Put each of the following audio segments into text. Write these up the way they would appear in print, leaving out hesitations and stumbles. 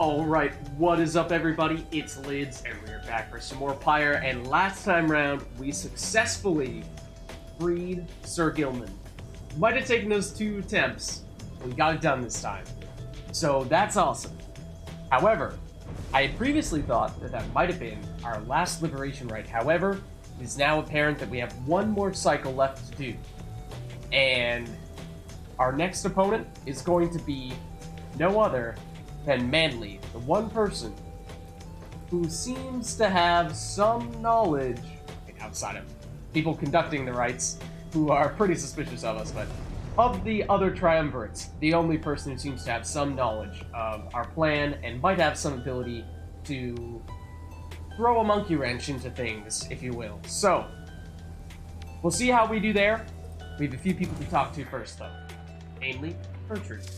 Alright, what is up everybody? It's Lids, and we're back for some more Pyre, and last time round, we successfully freed Sir Gilman. Might have taken us 2 attempts, but we got it done this time. So that's awesome. However, I had previously thought that that might have been our last liberation rite. However, it is now apparent that we have one more cycle left to do. And our next opponent is going to be no other than Manly, the one person who seems to have some knowledge, outside of people conducting the rites, who are pretty suspicious of us, but of the other triumvirates, the only person who seems to have some knowledge of our plan and might have some ability to throw a monkey wrench into things, if you will. So, we'll see how we do there. We have a few people to talk to first, though. Namely, BERTRUDE.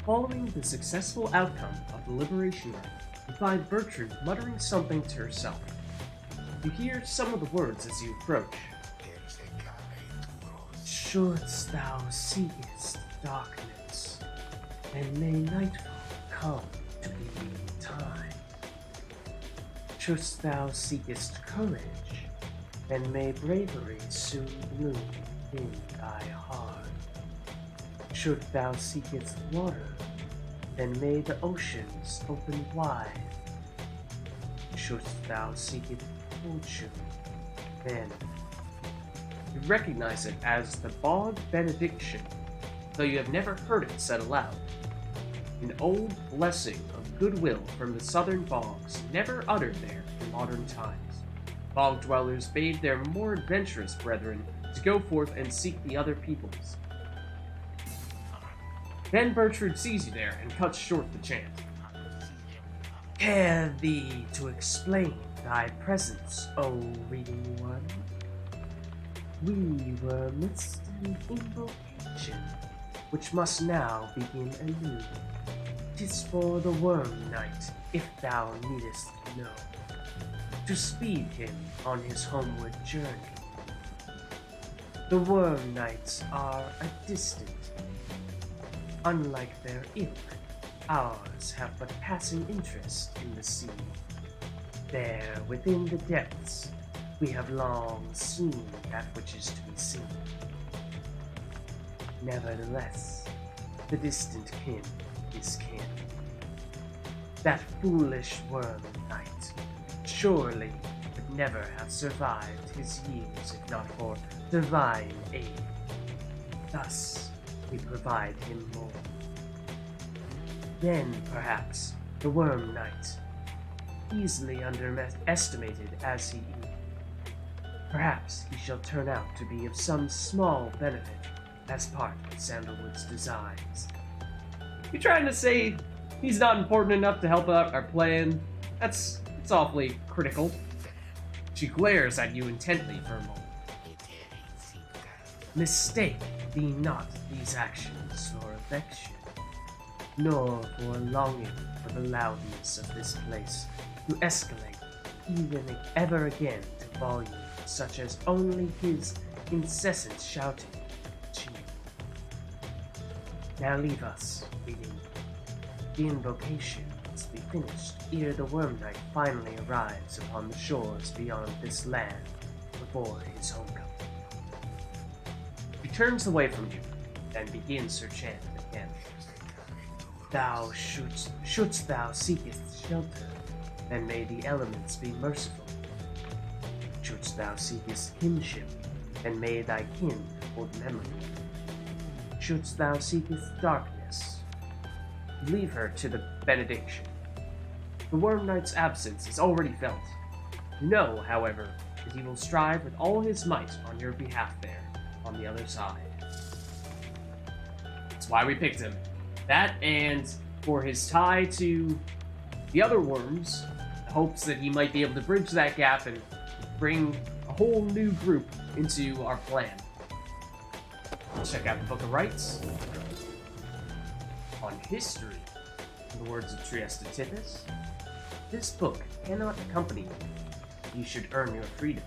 Following the successful outcome of the liberation rite, you find BERTRUDE muttering something to herself. You hear some of the words as you approach. Shouldst thou seekest darkness, and may nightfall come to thee in time. Shouldst thou seekest courage, and may bravery soon bloom in thy heart. Should thou seekest water, then may the oceans open wide. Shouldst thou seekest fortune, then you recognize it as the Bog Benediction, though you have never heard it said aloud. An old blessing of goodwill from the southern bogs, never uttered there in modern times. Bog dwellers bade their more adventurous brethren to go forth and seek the other peoples. Then BERTRUDE sees you there and cuts short the chant. Care thee to explain thy presence, O reading one. We were midst an invocation, which must now begin anew. 'Tis for the Worm Knight, if thou needest know, to speed him on his homeward journey. The Worm Knights are a distant. Unlike their ilk, ours have but passing interest in the sea. There, within the depths, we have long seen that which is to be seen. Nevertheless, the distant kin is kin. That foolish Worm Knight surely would never have survived his years if not for divine aid. Thus, we provide him more. Then, perhaps, the Worm Knight, easily underestimated as he is, perhaps he shall turn out to be of some small benefit as part of Sandalwood's designs. You're trying to say he's not important enough to help out our plan? It's awfully critical. She glares at you intently for a moment. Mistake thee not these actions for affection, nor for longing for the loudness of this place to escalate even ever again to volumes such as only his incessant shouting achieve. Now leave us, reading. The invocation must be finished ere the Worm Knight finally arrives upon the shores beyond this land before his homecoming. He turns away from you, and begins her chant again. Thou shouldst thou seekest shelter, then may the elements be merciful. Shouldst thou seekest kinship, then may thy kin hold memory. Shouldst thou seekest darkness, leave her to the benediction. The Worm Knight's absence is already felt. You know, however, that he will strive with all his might on your behalf there, on the other side. That's why we picked him. That, and for his tie to the other worms, hopes that he might be able to bridge that gap and bring a whole new group into our plan. Let's check out the Book of Rites. On history, in the words of Trieste Tippis, this book cannot accompany you. You should earn your freedom.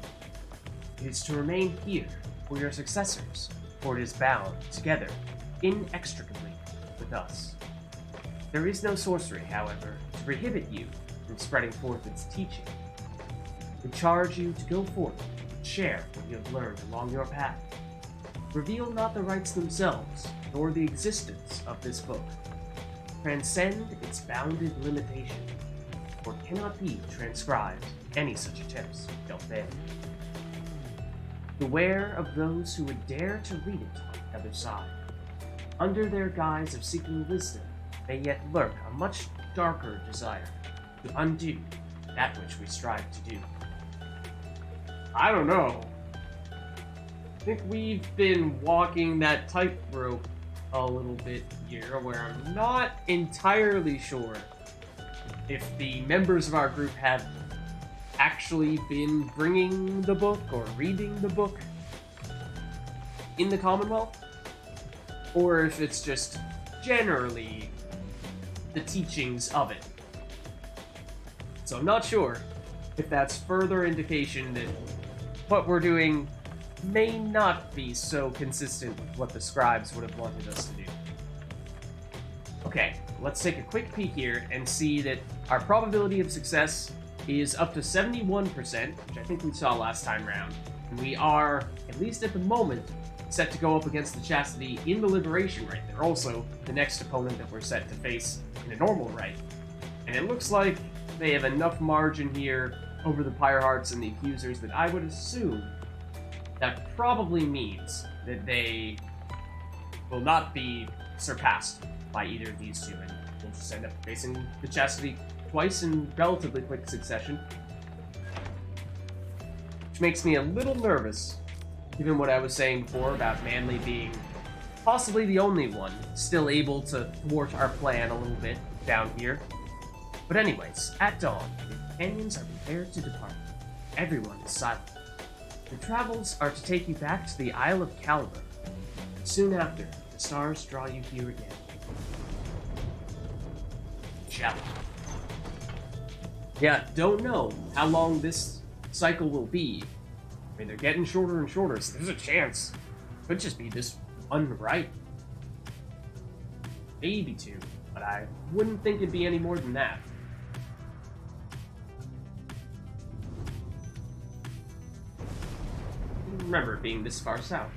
It is to remain here for your successors, for it is bound together inextricably with us. There is no sorcery, however, to prohibit you from spreading forth its teaching. We charge you to go forth and share what you have learned along your path. Reveal not the rites themselves, nor the existence of this book. Transcend its bounded limitation, for it cannot be transcribed. Any such attempts shall fail. Beware of those who would dare to read it on the other side. Under their guise of seeking wisdom, may yet lurk a much darker desire to undo that which we strive to do. I don't know. I think we've been walking that tightrope a little bit here, where I'm not entirely sure if the members of our group have actually been bringing the book or reading the book in the Commonwealth, or if it's just generally the teachings of it. So I'm not sure if that's further indication that what we're doing may not be so consistent with what the scribes would have wanted us to do. Okay, let's take a quick peek here and see that our probability of success is up to 71%, which I think we saw last time round. And we are, at least at the moment, set to go up against the Chastity in the Liberation Rite. They're also the next opponent that we're set to face in a normal rite. And it looks like they have enough margin here over the Pyre Hearts and the Accusers that I would assume that probably means that they will not be surpassed by either of these two, and we'll just end up facing the Chastity twice in relatively quick succession. Which makes me a little nervous, given what I was saying before about Manly being possibly the only one still able to thwart our plan a little bit down here. But anyways, at dawn, the companions are prepared to depart. Everyone is silent. The travels are to take you back to the Isle of Caliber. Soon after, the stars draw you here again. Challenge. Yeah, don't know how long this cycle will be. I mean, they're getting shorter and shorter, so there's a chance. Could just be this one rite. Maybe two, but I wouldn't think it'd be any more than that. Remember it being this far south.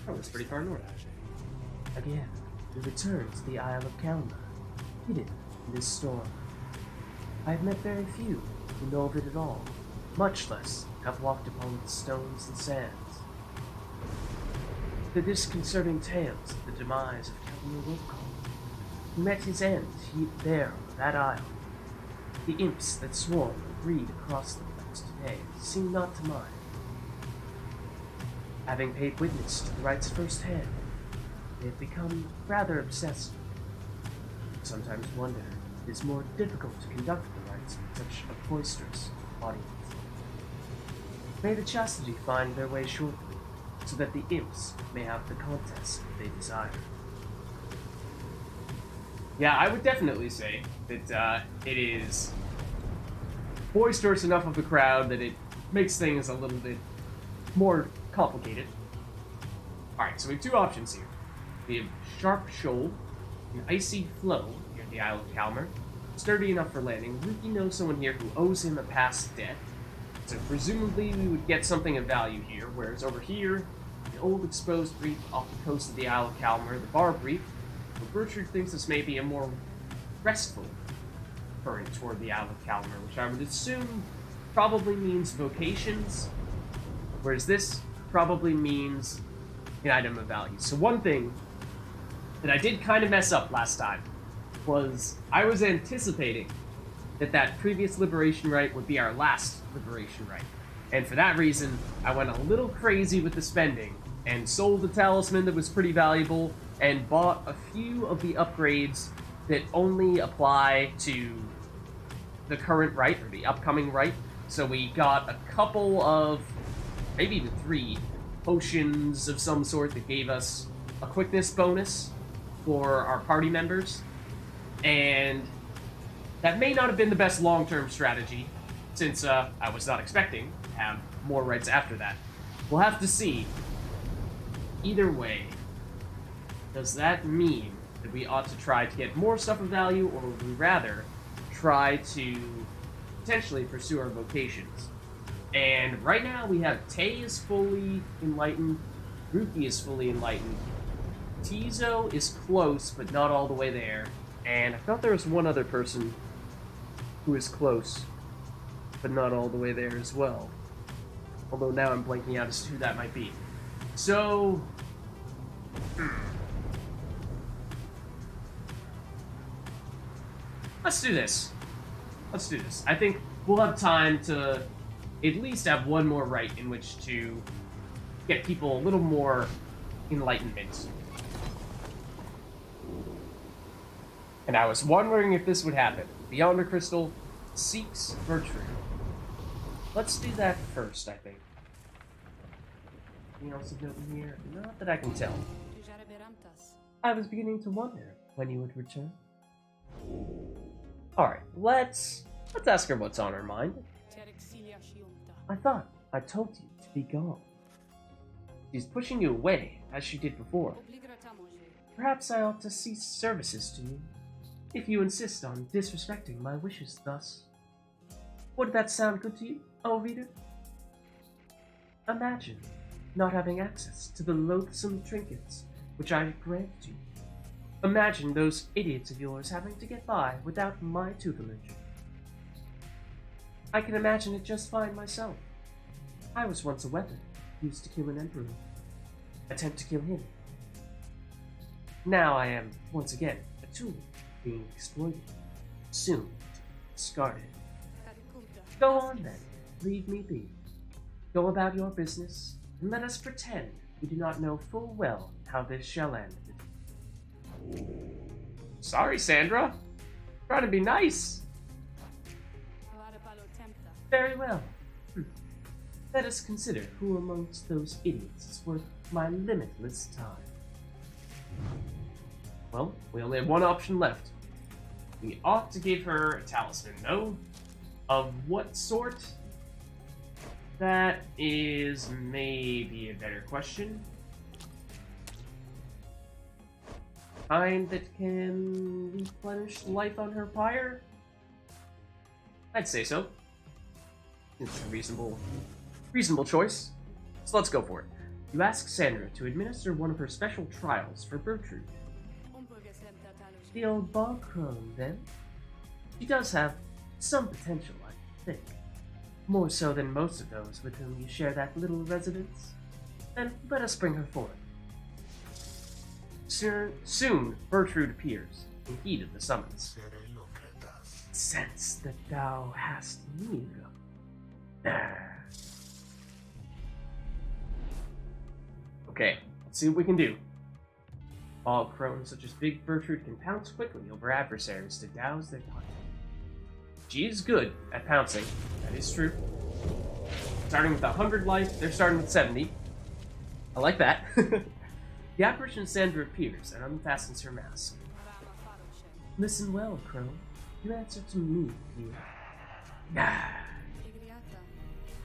Oh, it's pretty far north. Again, we return to the Isle of Caliber, hidden in this storm. I have met very few who know of it at all, much less have walked upon its stones and sands. The disconcerting tales of the demise of Captain Wolfcall, who met his end there on that isle. The imps that swarm and breed across the place today seem not to mind. Having paid witness to the rites firsthand, they have become rather obsessed. I sometimes wonder if it is more difficult to conduct the rites with such a boisterous audience. May the Chastity find their way shortly, so that the imps may have the contest they desire. Yeah, I would definitely say that it is boisterous enough of a crowd that it makes things a little bit more complicated. Alright, so we have two options here. We have Sharp Shoal, an icy floe near the Isle of Calmer, sturdy enough for landing. Ruki knows someone here who owes him a past debt, so presumably we would get something of value here, whereas over here, the old exposed reef off the coast of the Isle of Calmer, the Barb Reef, where BERTRUDE thinks this may be a more restful current toward the Isle of Calmer, which I would assume probably means vocations, whereas this probably means an item of value. So one thing that I did kind of mess up last time was I was anticipating that previous Liberation Rite would be our last Liberation Rite. And for that reason, I went a little crazy with the spending and sold a talisman that was pretty valuable and bought a few of the upgrades that only apply to the current rite or the upcoming rite. So we got a couple of, maybe even 3 potions of some sort that gave us a quickness bonus for our party members. And that may not have been the best long-term strategy, since I was not expecting to have more rites after that. We'll have to see. Either way, does that mean that we ought to try to get more stuff of value, or would we rather try to potentially pursue our vocations? And right now we have Tay is fully enlightened, Ruki is fully enlightened, Tizo is close but not all the way there, and I thought there was one other person who is close but not all the way there as well. Although now I'm blanking out as to who that might be. So... Let's do this. Let's do this. I think we'll have time to at least have one more rite in which to get people a little more enlightenment. And I was wondering if this would happen. The Yonder Crystal seeks BERTRUDE. Let's do that first, I think. Anything else of note in here? Not that I can tell. I was beginning to wonder when you would return. Alright, let's ask her what's on her mind. I thought I told you to be gone. She's pushing you away, as she did before. Perhaps I ought to cease services to you, if you insist on disrespecting my wishes thus. Would that sound good to you, oh reader? Imagine not having access to the loathsome trinkets which I granted you. Imagine those idiots of yours having to get by without my tutelage. I can imagine it just fine myself. I was once a weapon used to kill an emperor. Attempt to kill him. Now I am, once again, a tool being exploited, soon discarded. Go on then, leave me be. Go about your business, and let us pretend we do not know full well how this shall end. Sorry, Sandra. Trying to be nice. Very well. Let us consider who amongst those idiots is worth my limitless time. Well, we only have one option left. We ought to give her a talisman, though. Of what sort? That is maybe a better question. Kind that can replenish life on her pyre? I'd say so. It's a reasonable choice. So let's go for it. You ask Sandra to administer one of her special trials for BERTRUDE. The old ball crone, then? She does have some potential, I think. More so than most of those with whom you share that little residence. Then let us bring her forth. Soon BERTRUDE appears, in heed of the summons. Sense that thou hast need of. Okay, let's see what we can do. All crones such as Big BERTRUDE can pounce quickly over adversaries to douse their punch. She is good at pouncing, that is true. Starting with 100 life, they're starting with 70. I like that. The apparition Sandra appears and unfastens her mask. Listen well, crone. You answer to me here.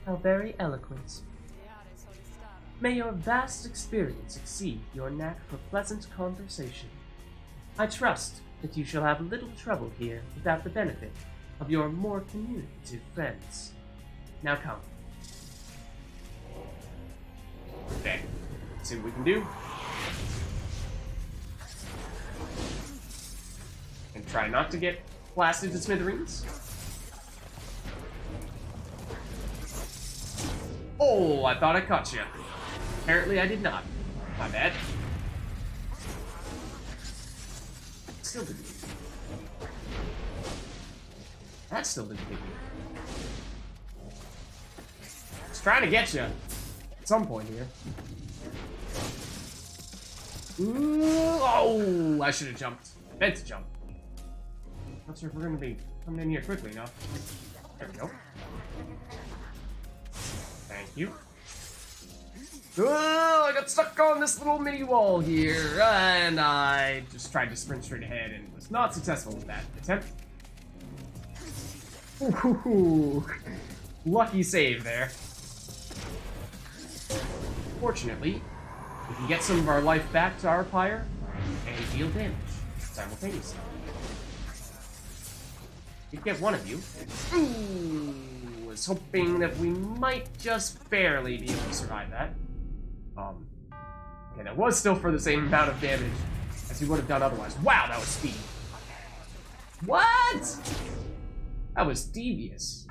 How very eloquent. May your vast experience exceed your knack for pleasant conversation. I trust that you shall have little trouble here without the benefit of your more communicative friends. Now come. Okay, let's see what we can do. And try not to get blasted to smithereens. Oh, I thought I caught you. Apparently I did not. My bad. Still didn't hit me. That still didn't hit me. It's trying to get you at some point here. Ooh, oh, I should have jumped. I meant to jump. Not sure if we're going to be coming in here quickly enough. There we go. Thank you. Oh, I got stuck on this little mini wall here, and I just tried to sprint straight ahead and was not successful with that attempt. Ooh, lucky save there. Fortunately, we can get some of our life back to our pyre and deal damage. simultaneously. You'd get one of you. Ooh, was hoping that we might just barely be able to survive that. Okay, that was still for the same amount of damage as you would have done otherwise. Wow, that was speedy. What? That was devious.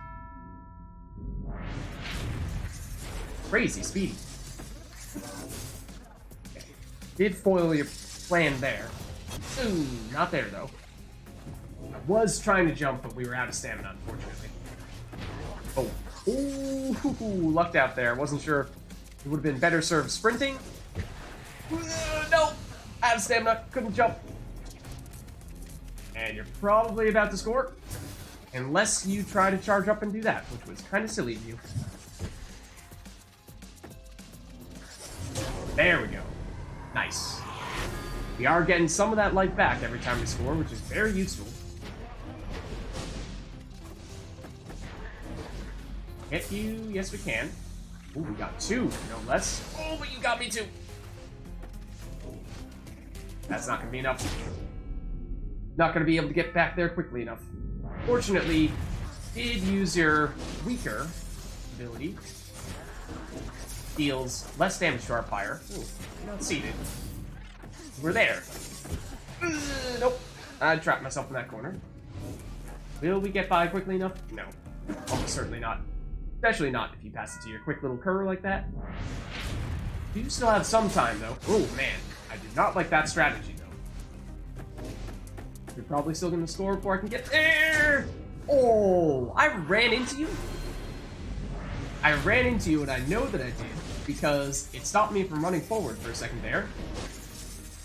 Crazy speedy. Okay. Did foil your plan there. Ooh, not there though. I was trying to jump, but we were out of stamina, unfortunately. Oh. Ooh, lucked out there. Wasn't sure it would have been better served sprinting. No! Out of stamina, couldn't jump. And you're probably about to score. Unless you try to charge up and do that, which was kind of silly of you. There we go. Nice. We are getting some of that life back every time we score, which is very useful. Hit you? Yes, we can. Oh, we got two, no less. Oh, but you got me too. That's not going to be enough. Not going to be able to get back there quickly enough. Fortunately, did use your weaker ability. Deals less damage to our Pyre. Ooh, you're not seated. We're there. Nope. I trapped myself in that corner. Will we get by quickly enough? No. Almost certainly not. Especially not if you pass it to your quick little curve like that. You do still have some time, though. Oh, man. I did not like that strategy, though. You're probably still going to score before I can get there. Oh, I ran into you? I ran into you, and I know that I did, because it stopped me from running forward for a second there.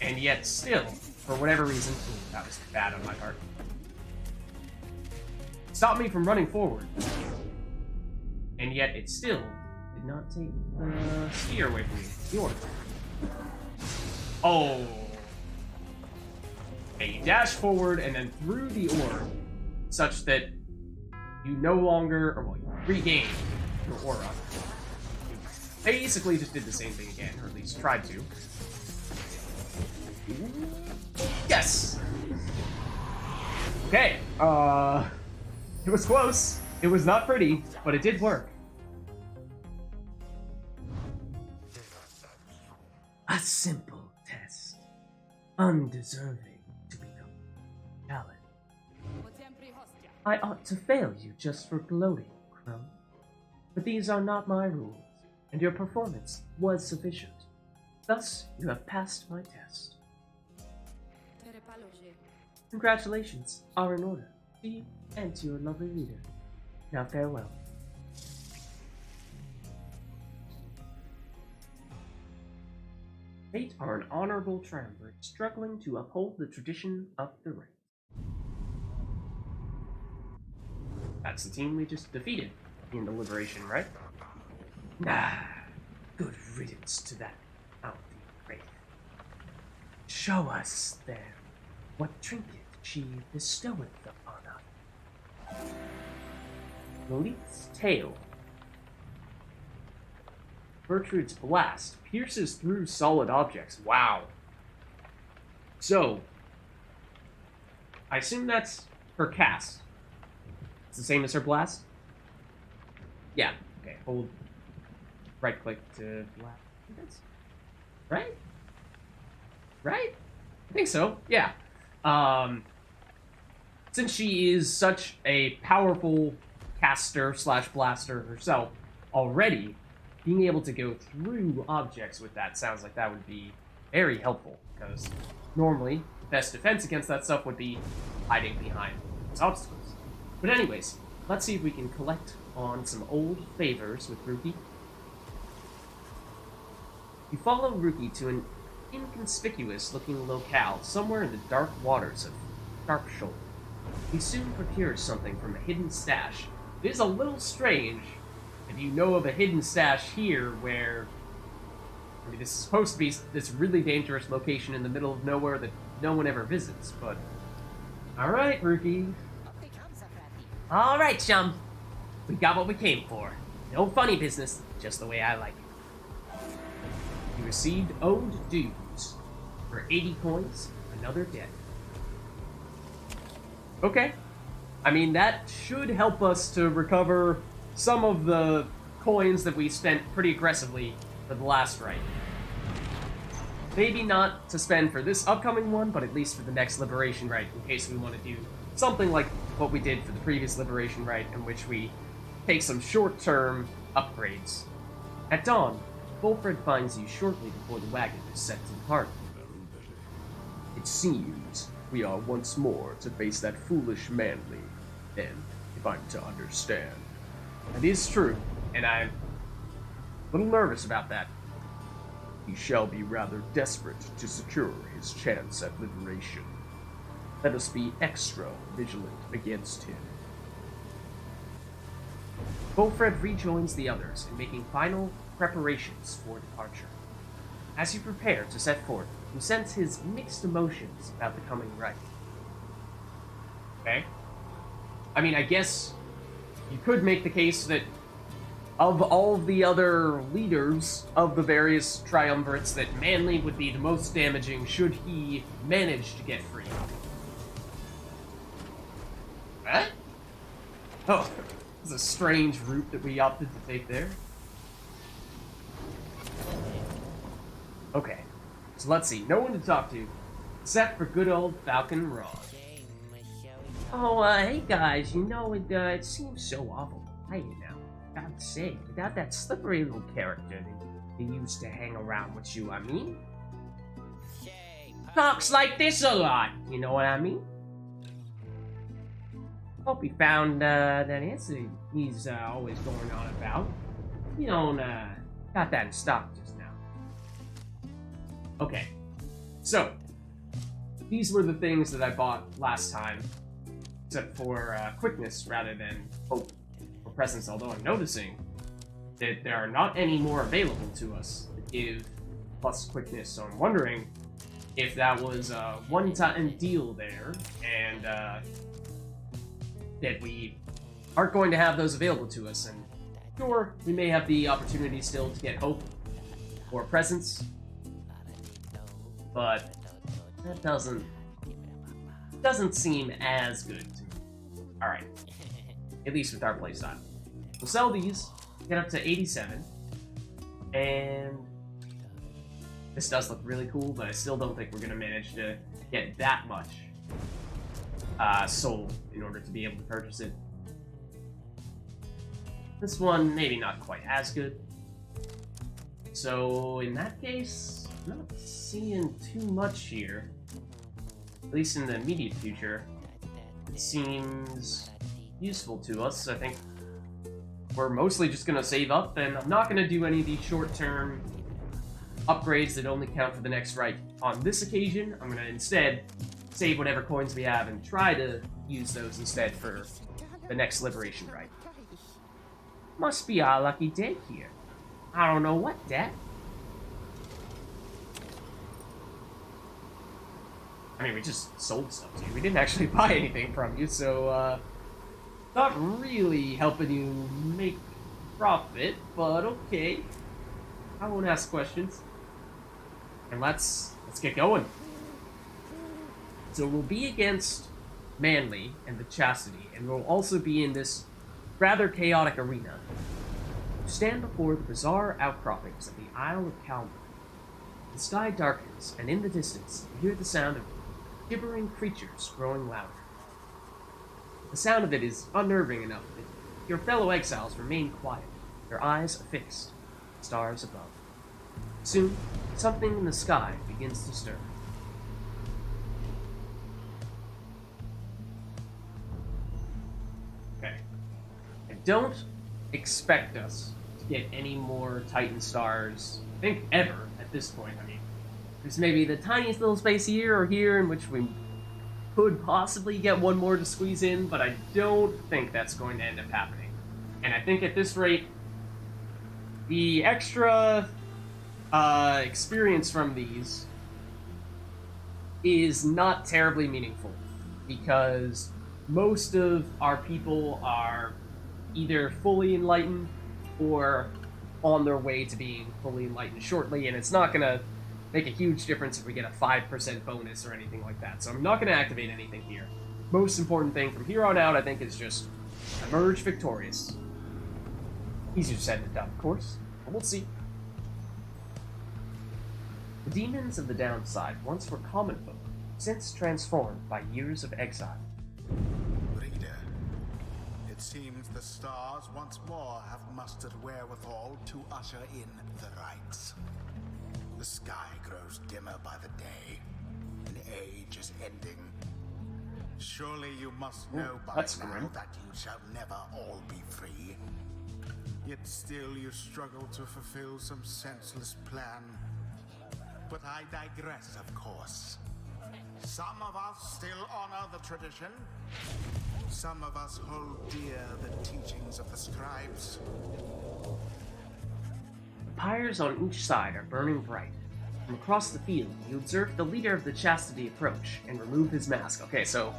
And yet, still, for whatever reason... Ooh, that was bad on my part. Stopped me from running forward. And yet, it still did not take the spear away from me. The orb. Oh. Okay, you dash forward and then through the orb, such that you no longer, or well, you regain your aura. You basically just did the same thing again, or at least tried to. Yes! Okay, it was close. It was not pretty, but it did work. A simple test. Undeserving to become valid. I ought to fail you just for gloating, Crow. But these are not my rules, and your performance was sufficient. Thus, you have passed my test. Congratulations are in order to you and to your lovely leader. Now farewell. Fate are an honorable triumvirate struggling to uphold the tradition of the ring. That's the team we just defeated in the Liberation, right? Good riddance to that mouthy wraith. Show us, then, what trinket she bestoweth upon us. The leaf's tail. BERTRUDE's blast pierces through solid objects. Wow. So, I assume that's her cast. It's the same as her blast? Yeah. Okay, hold right click to blast. Right? Right? I think so, yeah. Since she is such a powerful caster slash blaster herself already, being able to go through objects with that sounds like that would be very helpful, because normally the best defense against that stuff would be hiding behind those obstacles. But anyways, let's see if we can collect on some old favors with Ruki. You follow Ruki to an inconspicuous-looking locale somewhere in the dark waters of Sharp Shoulder. You soon procure something from a hidden stash. It is a little strange if you know of a hidden stash here where... I mean, this is supposed to be this really dangerous location in the middle of nowhere that no one ever visits, but... Alright, Ruki. Alright, chum. We got what we came for. No funny business, just the way I like it. You received owed dues. For 80 coins, another debt. Okay. I mean, that should help us to recover some of the coins that we spent pretty aggressively for the last rite. Maybe not to spend for this upcoming one, but at least for the next Liberation Rite, in case we want to do something like what we did for the previous Liberation Rite, in which we take some short-term upgrades. At dawn, Wilfred finds you shortly before the wagon is set to depart. It seems we are once more to face that foolish Manly, then, if I'm to understand. That is true, and I'm a little nervous about that. He shall be rather desperate to secure his chance at liberation. Let us be extra vigilant against him. Wilfred rejoins the others in making final preparations for departure. As you prepare to set forth, you sense his mixed emotions about the coming rite. Okay? I mean, I guess you could make the case that of all the other leaders of the various triumvirates, that Manly would be the most damaging should he manage to get free. What? Oh, it's a strange route that we opted to take there. Okay, so let's see. No one to talk to, except for good old Falcon Rod. Oh, hey guys, you know, it seems so awful quiet now. Gotta say, without that slippery little character that used to hang around with you, I mean? Talks like this a lot, you know what I mean? Hope he found that answer he's always going on about. You don't got that in stock just now. Okay, so these were the things that I bought last time, except for quickness rather than hope or presence, although I'm noticing that there are not any more available to us that give plus quickness, so I'm wondering if that was a one-time deal there, and that we aren't going to have those available to us, and sure, we may have the opportunity still to get hope or presence, but that doesn't seem as good to me. Alright. At least with our playstyle. We'll sell these, get up to 87, and this does look really cool, but I still don't think we're going to manage to get that much sold in order to be able to purchase it. This one, maybe not quite as good. So, in that case, I'm not seeing too much here. At least in the immediate future. It seems useful to us. I think we're mostly just going to save up, and I'm not going to do any of these short-term upgrades that only count for the next rite. On this occasion, I'm going to instead save whatever coins we have and try to use those instead for the next Liberation Rite. Must be our lucky day here. I don't know what, Dad. I mean, we just sold stuff to you. We didn't actually buy anything from you, so, not really helping you make profit, but okay. I won't ask questions. And let's get going. So we'll be against Manly and the Chastity, and we'll also be in this rather chaotic arena. You stand before the bizarre outcroppings of the Isle of Calma. The sky darkens, and in the distance, you hear the sound of gibbering creatures growing louder. The sound of it is unnerving enough that your fellow exiles remain quiet, their eyes affixed, stars above. Soon, something in the sky begins to stir. Okay. I don't expect us to get any more Titan stars, I think ever, at this point. I mean, there's maybe the tiniest little space here or here in which we could possibly get one more to squeeze in, but I don't think that's going to end up happening. And I think at this rate, the extra experience from these is not terribly meaningful, because most of our people are either fully enlightened or on their way to being fully enlightened shortly, and it's not going to make a huge difference if we get a 5% bonus or anything like that. So I'm not going to activate anything here. most important thing from here on out, I think, is just emerge victorious. Easier said than done, of course, but we'll see. The demons of the downside once were common folk, since transformed by years of exile. Reader, it seems the stars once more have mustered wherewithal to usher in the rites. The sky grows dimmer by the day. An age is ending. Surely you must know by now that you shall never all be free. Yet still you struggle to fulfill some senseless plan. But I digress, of course. Some of us still honor the tradition. Some of us hold dear the teachings of the scribes. The pyres on each side are burning bright. From across the field, you observe the leader of the chastity approach and remove his mask. Okay, so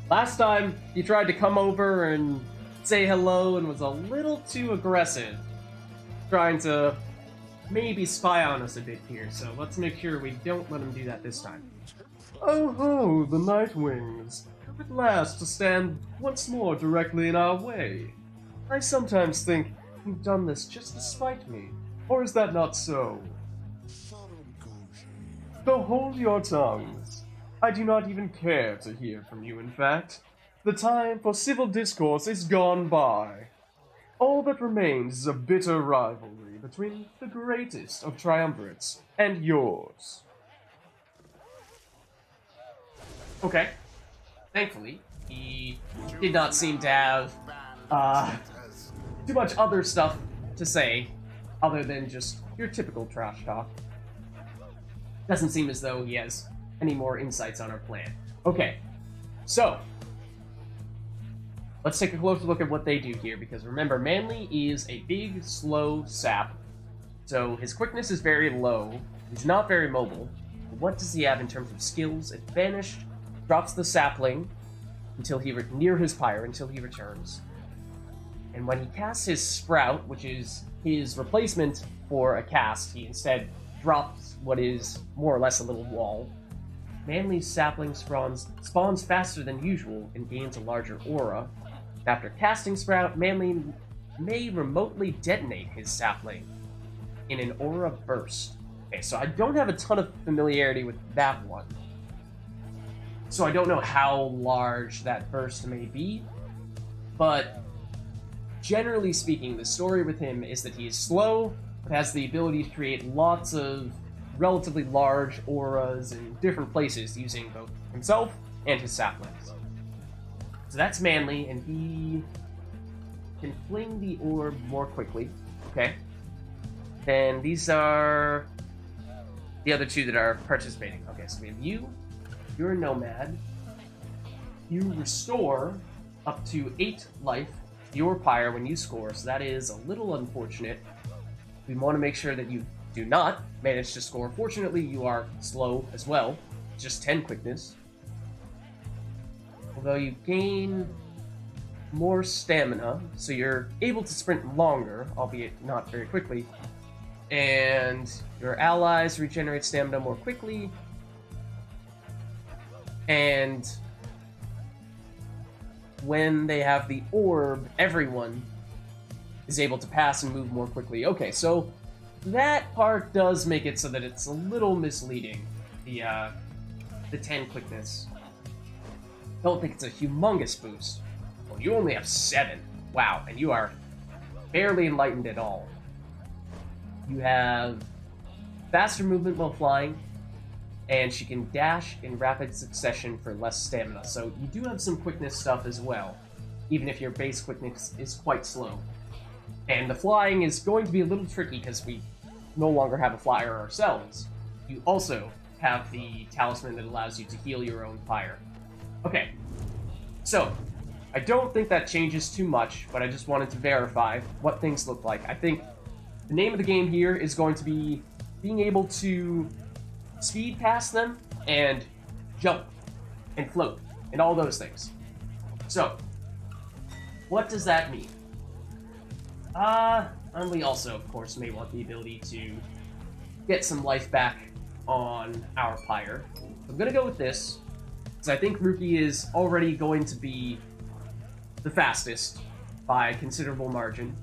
last time he tried to come over and say hello and was a little too aggressive, trying to maybe spy on us a bit here, so let's make sure we don't let him do that this time. Oh ho, the Nightwings! Come at last to stand once more directly in our way. I sometimes think you've done this just to spite me, or is that not so? So hold your tongues. I do not even care to hear from you, in fact. The time for civil discourse is gone by. All that remains is a bitter rivalry between the greatest of triumvirates and yours. Okay. Thankfully, he did not seem to have too much other stuff to say other than just your typical trash talk. Doesn't seem as though he has any more insights on our plan. Okay, so let's take a closer look at what they do here, because remember, Manly is a big, slow sap, so his quickness is very low. He's not very mobile. What does he have in terms of skills? It vanished, drops the sapling until near his pyre until he returns. And when he casts his sprout, which is his replacement for a cast, he instead drops what is more or less a little wall. Manly's sapling spawns faster than usual and gains a larger aura. After casting Sprout, Manly may remotely detonate his sapling in an aura burst. Okay, so I don't have a ton of familiarity with that one. So I don't know how large that burst may be, but generally speaking, the story with him is that he is slow, but has the ability to create lots of relatively large auras in different places using both himself and his saplings. So that's Manly, and he can fling the orb more quickly. Okay. Then these are the other two that are participating. Okay, so we have you. You're a nomad. You restore up to 8 life to your pyre when you score, so that is a little unfortunate. We want to make sure that you do not manage to score. Fortunately, you are slow as well, just 10 quickness. Although you gain more stamina, so you're able to sprint longer, albeit not very quickly. And your allies regenerate stamina more quickly. And when they have the orb, everyone is able to pass and move more quickly. Okay, so that part does make it so that it's a little misleading, the 10 quickness. Don't think it's a humongous boost. Well, you only have 7. Wow, and you are barely enlightened at all. You have faster movement while flying, and she can dash in rapid succession for less stamina. So you do have some quickness stuff as well, even if your base quickness is quite slow. And the flying is going to be a little tricky because we no longer have a flyer ourselves. You also have the talisman that allows you to heal your own pyre. Okay, so I don't think that changes too much, but I just wanted to verify what things look like. I think the name of the game here is going to be being able to speed past them and jump and float and all those things. So, what does that mean? And we also, of course, may want the ability to get some life back on our pyre. I'm gonna go with this. So I think Ruki is already going to be the fastest by a considerable margin.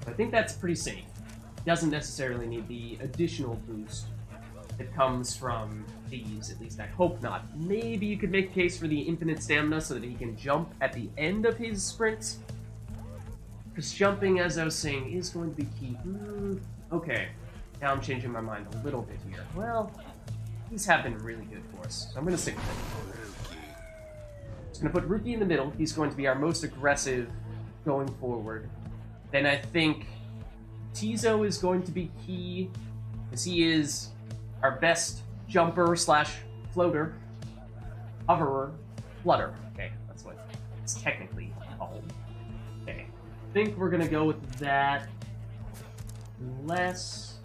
I think that's pretty safe. Doesn't necessarily need the additional boost that comes from these, at least I hope not. Maybe you could make a case for the infinite stamina so that he can jump at the end of his sprints. Because jumping, as I was saying, is going to be key. Okay, now I'm changing my mind a little bit here. Well, these have been really good for us, so I'm going to stick with it. Just going to put Ruki in the middle. He's going to be our most aggressive going forward. Then I think Tizo is going to be key, because he is our best jumper slash floater, hoverer, flutter. Okay, that's what it's technically called. Okay, I think we're gonna go with that. Unless,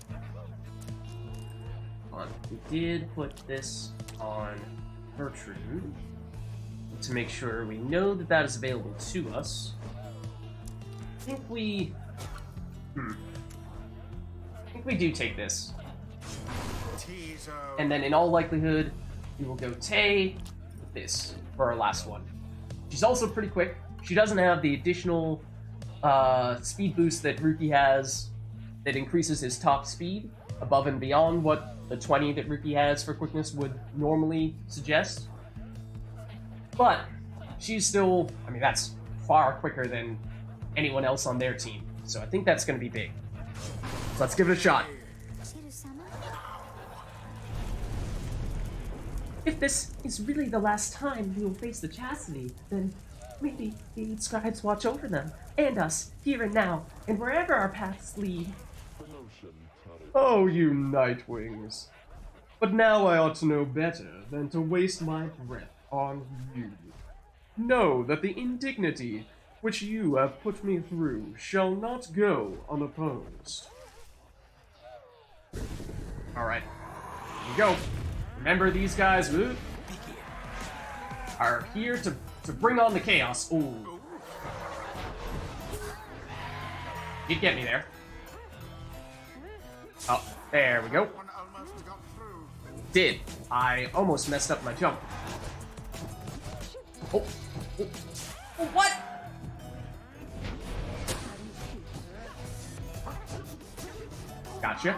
hold on, we did put this on BERTRUDE to make sure we know that that is available to us. I think we do take this. And then in all likelihood, we will go Tay with this for our last one. She's also pretty quick. She doesn't have the additional speed boost that Ruki has that increases his top speed above and beyond what the 20 that Ruki has for quickness would normally suggest. But she's still, I mean, that's far quicker than anyone else on their team. So I think that's going to be big. So let's give it a shot. If this is really the last time we will face the chastity, then maybe the scribes watch over them, and us, here and now, and wherever our paths lead. Oh, you Nightwings. But now I ought to know better than to waste my breath on you. Know that the indignity which you have put me through shall not go unopposed. Alright, here we go. Remember, these guys are here to bring on the chaos. Ooh. He'd get me there. Oh, there we go. Did. I almost messed up my jump. Oh. Oh, what? Gotcha.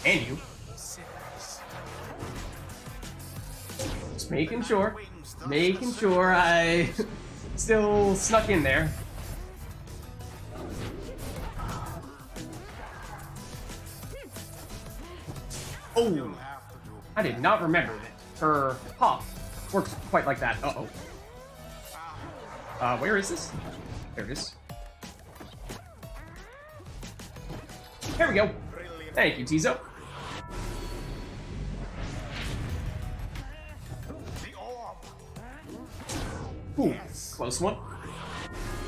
And you. Just making sure. Making sure I still snuck in there. Oh! I did not remember that her pop works quite like that. Uh-oh. Where is this? There it is. There we go. Thank you, Tizo. Ooh, close one.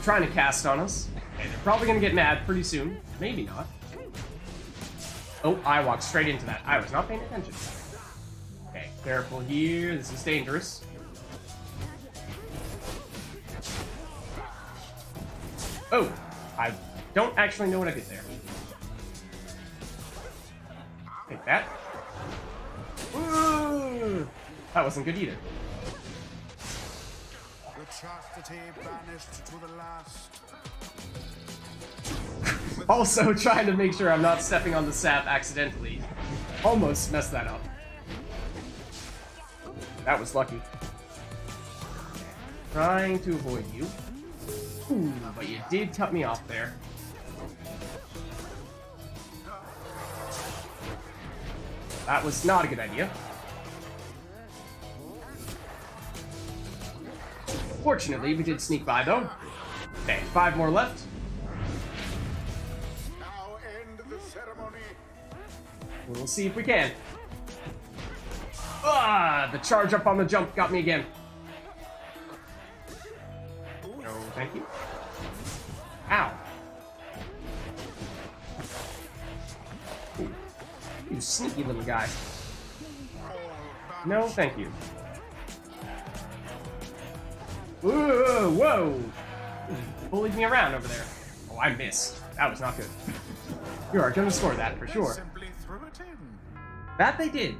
Trying to cast on us. And they're probably gonna get mad pretty soon. Maybe not. Oh, I walked straight into that. I was not paying attention. Okay, careful here. This is dangerous. Oh, I don't actually know what I did there. Take that. Ooh, that wasn't good either. The chastity banished to the last. Also trying to make sure I'm not stepping on the sap accidentally. Almost messed that up. That was lucky. Trying to avoid you. Ooh, but you did cut me off there. That was not a good idea. Fortunately, we did sneak by though. Okay, 5 more left. Now end the ceremony. We'll see if we can. Ah, the charge up on the jump got me again. No, thank you. Ow. Ooh, you sneaky little guy. No, thank you. Whoa, whoa! Bullied me around over there. Oh, I missed. That was not good. You are gonna score that for sure. Simply threw it in. That they did.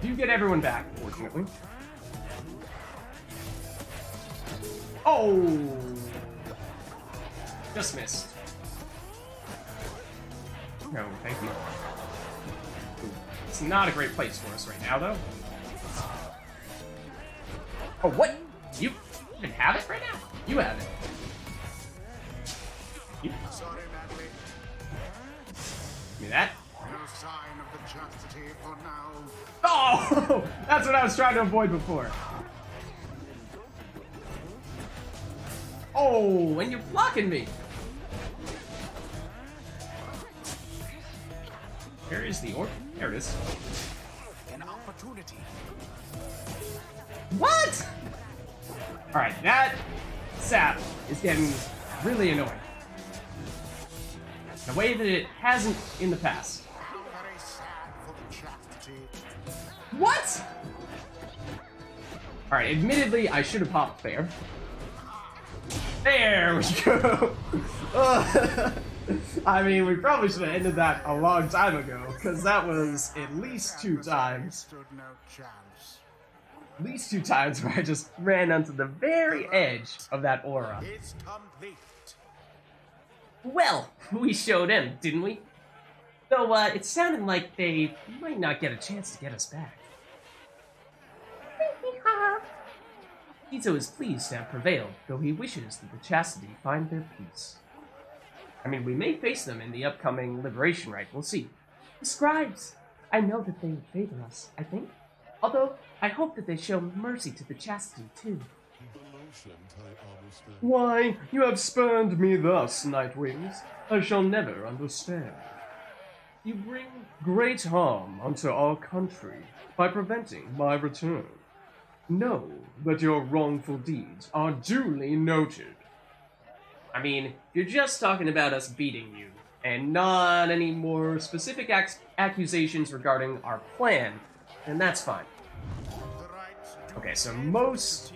do get everyone back, fortunately. Oh! Just missed. No, thank you. It's not a great place for us right now, though. Oh, what? You even have it right now? You have it. You? Sorry, Natalie. Give me that. No sign of the chastity for now. Oh! That's what I was trying to avoid before. Oh, and you're blocking me. Where is the orc? There it is. An opportunity. What? Alright, that sap is getting really annoying. In a way that it hasn't in the past. Very sad for the chastity. What? Alright, admittedly, I should have popped there. There we go. I mean, we probably should have ended that a long time ago, because that was at least 2 times. Stood no chance. At least 2 times where I just ran onto the very edge of that aura. It's complete. Well, we showed him, didn't we? Though, it sounded like they might not get a chance to get us back. Tizo is pleased to have prevailed, though he wishes that the Chastity find their peace. I mean, we may face them in the upcoming Liberation Rite, we'll see. The scribes! I know that they would favor us, I think. Although, I hope that they show mercy to the Chastity, too. Why, you have spurned me thus, Nightwings. I shall never understand. You bring great harm unto our country by preventing my return. Know that your wrongful deeds are duly noted. I mean, if you're just talking about us beating you, and not any more specific accusations regarding our plan, then that's fine. Okay, so most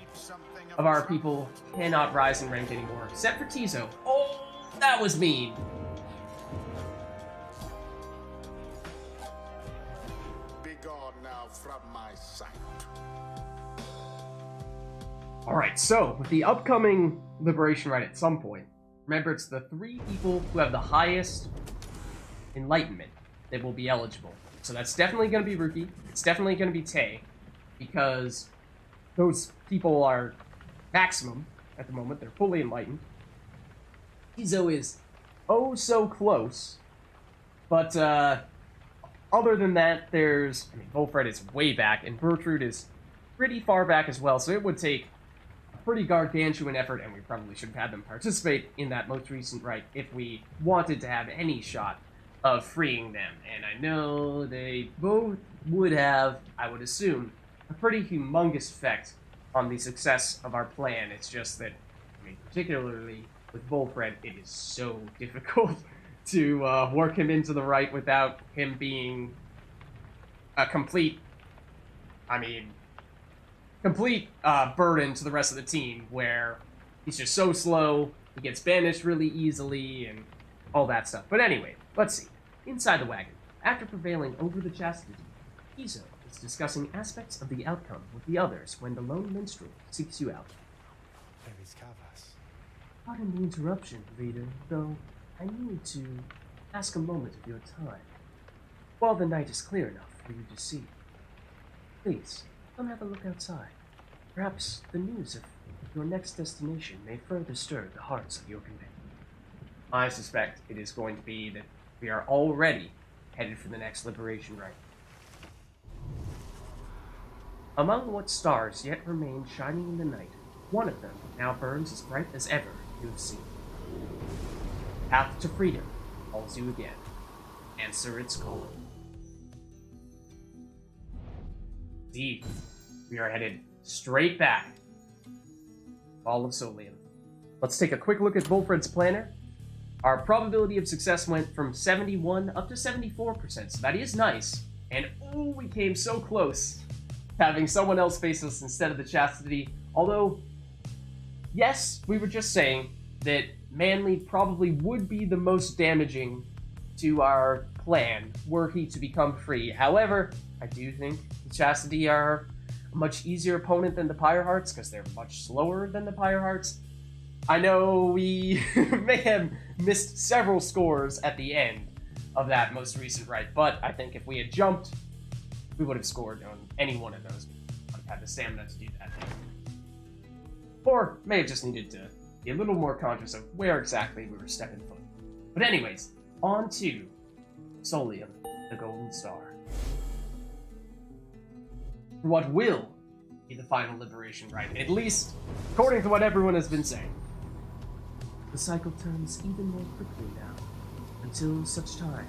of our people cannot rise in rank anymore, except for Tizo. Oh, that was mean. Be gone now from my sight. Alright, so, with the upcoming Liberation Rite at some point, remember it's the 3 people who have the highest enlightenment that will be eligible. So that's definitely going to be Ruki, it's definitely going to be Tay, because those people are maximum at the moment, they're fully enlightened. Tizo is oh so close, but other than that, there's, I mean, Volfred is way back, and BERTRUDE is pretty far back as well, so it would take pretty gargantuan effort, and we probably should have had them participate in that most recent rite if we wanted to have any shot of freeing them. And I know they both would have, I would assume, a pretty humongous effect on the success of our plan. It's just that, I mean, particularly with Volfred, it is so difficult to work him into the rite without him being a complete, complete burden to the rest of the team, where he's just so slow, he gets banished really easily, and all that stuff. But anyway, let's see. Inside the wagon, after prevailing over the Chastity, Tizo is discussing aspects of the outcome with the others when the lone minstrel seeks you out. Pardon the interruption, reader, though I need to ask a moment of your time. While the night is clear enough for you to see, please, come have a look outside. Perhaps the news of your next destination may further stir the hearts of your companions. I suspect it is going to be that we are already headed for the next Liberation Rite. Among what stars yet remain shining in the night, one of them now burns as bright as ever you have seen. Path to freedom calls you again. Answer its call. Indeed, we are headed straight back. All of Solium. Let's take a quick look at Volfred's planner. Our probability of success went from 71 up to 74%, so that is nice. And oh, we came so close having someone else face us instead of the Chastity. Although, yes, we were just saying that Manly probably would be the most damaging to our plan were he to become free. However, I do think the Chastity are a much easier opponent than the Pyre Hearts because they're much slower than the Pyre Hearts. I know we may have missed several scores at the end of that most recent right, but I think if we had jumped, we would have scored on any one of those. I would have had the stamina to do that. Or may have just needed to be a little more conscious of where exactly we were stepping foot. But anyways, on to Solium, the Golden Star. What will be the final liberation rite, at least according to what everyone has been saying. The cycle turns even more quickly now, until such time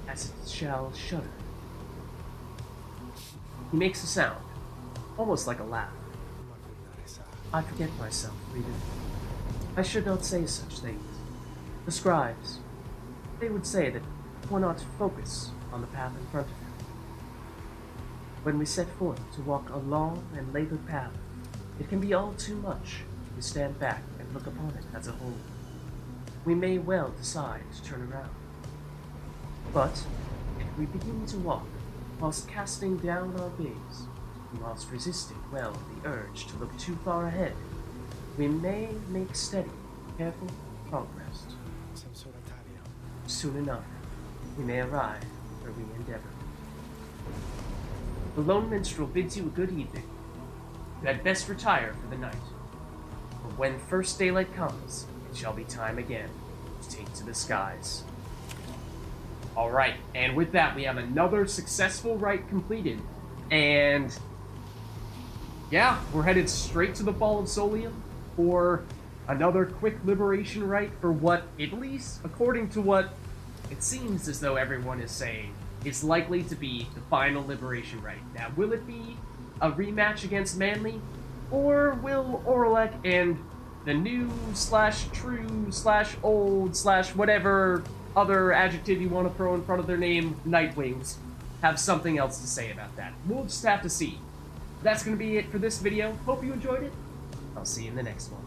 as it shall shudder. He makes a sound, almost like a laugh. I forget myself, reader. I should not say such things. The scribes, they would say that why not focus on the path in front of you. When we set forth to walk a long and labored path, it can be all too much if we stand back and look upon it as a whole. We may well decide to turn around. But if we begin to walk whilst casting down our gaze, and whilst resisting well the urge to look too far ahead, we may make steady, careful progress. Soon enough, we may arrive where we endeavor. The lone minstrel bids you a good evening. You had best retire for the night. For when first daylight comes, it shall be time again to take to the skies. Alright, and with that, we have another successful rite completed. And yeah, we're headed straight to the Fall of Solium for another quick liberation rite for what, at least according to what it seems as though everyone is saying, is likely to be the final liberation rite. Now, will it be a rematch against Manly? Or will Orlek and the new / true / old / whatever other adjective you want to throw in front of their name, Nightwings, have something else to say about that? We'll just have to see. That's going to be it for this video. Hope you enjoyed it. I'll see you in the next one.